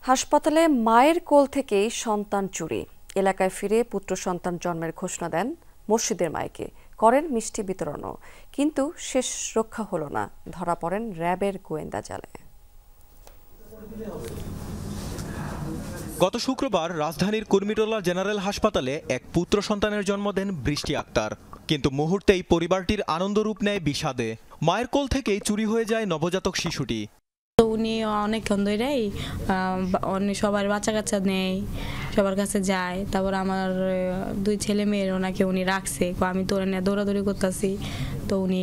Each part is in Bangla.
হাসপাতালে মায়ের কোল থেকেই সন্তান চুরি। এলাকায় ফিরে পুত্র সন্তান জন্মের ঘোষণা দেন মসজিদের মাইকে, করেন মিষ্টি বিতরণও। কিন্তু শেষ রক্ষা হলো না, ধরা পড়েন র্যাবের গোয়েন্দা জালে। গত শুক্রবার রাজধানীর কুর্মিটোলা জেনারেল হাসপাতালে এক পুত্র সন্তানের জন্ম দেন বৃষ্টি আক্তার। কিন্তু মুহূর্তেই পরিবারটির আনন্দরূপ নেয় বিষাদে। মায়ের কোল থেকেই চুরি হয়ে যায় নবজাতক শিশুটি। উনি অনেকক্ষণ ধরেই সবার বাচ্চা কাচ্চা নেই, সবার কাছে যায়। তারপর আমার 2 ছেলে মেয়ের ওনাকে উনি রাখছে, আমি তো নিয়ে দৌড়াদৌড়ি করতেছি, তো উনি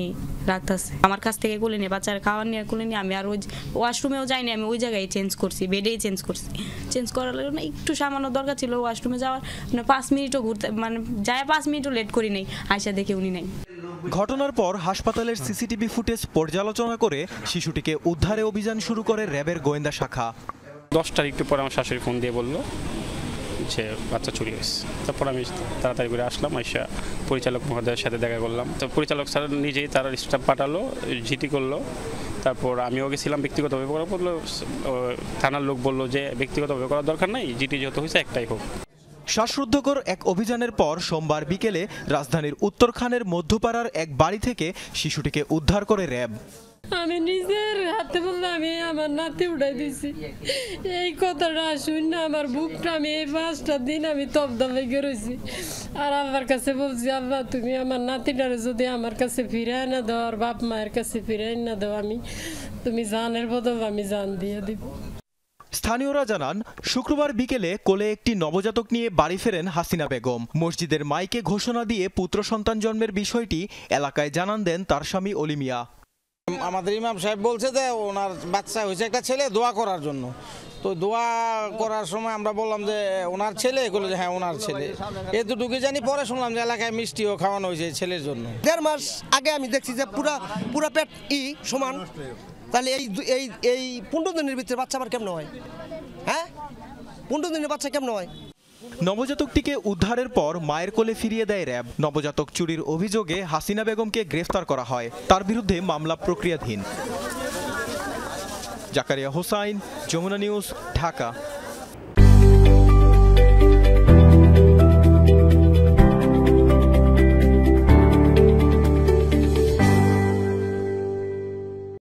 রাখতেছে আমার কাছ থেকে কোলে নিয়ে, বাচ্চার খাওয়ার নিয়ে কোলে নিয়ে। আমি আর ওই ওয়াশরুমেও যাইনি, আমি ওই জায়গায় চেঞ্জ করছি, বেডেই চেঞ্জ করার না একটু সামান্য দরকার ছিল ওয়াশরুমে যাওয়ার, 5 মিনিটও ঘুরতে যায় 5 মিনিটও লেট করি নাই, আয়সা দেখে উনি নেই। ঘটনার পর হাসপাতালের সিসিটিভি ফুটেজ পর্যালোচনা করে শিশুটিকে উদ্ধারে অভিযান শুরু করে র্যাবের গোয়েন্দা শাখা। 10টার একটু পরে আমার শাশুড়ি ফোন দিয়ে বলল যে বাচ্চা চুরি হয়েছে। তারপর আমি তাড়াতাড়ি করে আসলাম, আইসা পরিচালক মহোদয়ের সাথে দেখা করলাম। তো পরিচালক স্যার নিজেই তার স্টাফ পাঠালো, জিটি করলো। তারপর আমিও গেছিলাম ব্যক্তিগতভাবে করা বললো, থানার লোক বললো যে ব্যক্তিগতভাবে করার দরকার নাই, জিটি যেহেতু হয়েছে একটাই হোক। শ্বাসরুদ্ধকর এক অভিযানের পর সোমবার বিকেলে রাজধানীর উত্তরখানের মধ্যপাড়ার এক বাড়ি থেকে শিশুটিকে উদ্ধার করে র্যাব। আমি নিজের হাতে বললে আমি আমার নাতি উঠাই দিছি। এই কথাটা শুনে আমার বুকটা, আমি এই 5টা দিন আমি তবদা লেগে রয়েছি। আর আমার কাছে বলছি, আল্লাহ তুমি আমার নাতিটারে যদি আমার কাছে ফিরাই না দাও, আর বাপ মায়ের কাছে ফিরাই না দাও, তুমি জানের বদল আমি জান দিয়ে দিব। স্থানীয়রা জানান, শুক্রবার বিকেলে কোলে একটি নবজাতক নিয়ে বাড়ি ফেরেন হাসিনা বেগম। মসজিদের মাইকে ঘোষণা দিয়ে পুত্র সন্তান জন্মের বিষয়টি এলাকায় জানান দেন তার স্বামী অলি মিয়া। আমাদের ইমাম সাহেব বলছে যে ওনার বাচ্চা হয়েছে একটা ছেলে, দোয়া করার জন্য। তো দোয়া করার সময় আমরা বললাম যে ওনার ছেলে, এগুলো যে হ্যাঁ ওনার ছেলে, এতটুকু জানি। পরে শুনলাম যে এলাকায় মিষ্টিও খাওয়ানো হয়েছে ছেলের জন্য। 1.5 মাস আগে আমি দেখছি যে পুরা পেট সমান। তাহলে এই 15 দিনের ভিতরে বাচ্চা আবার কেমন হয়? হ্যাঁ, 15 দিনের বাচ্চা কেমন হয়? নবজাতকটিকে উদ্ধারের পর মায়ের কোলে ফিরিয়ে দেয় র্যাব। নবজাতক চুরির অভিযোগে হাসিনা বেগমকে গ্রেফতার করা হয়, তার বিরুদ্ধে মামলা প্রক্রিয়াধীন। জাকারিয়া হোসাইন, যমুনা নিউজ, ঢাকা।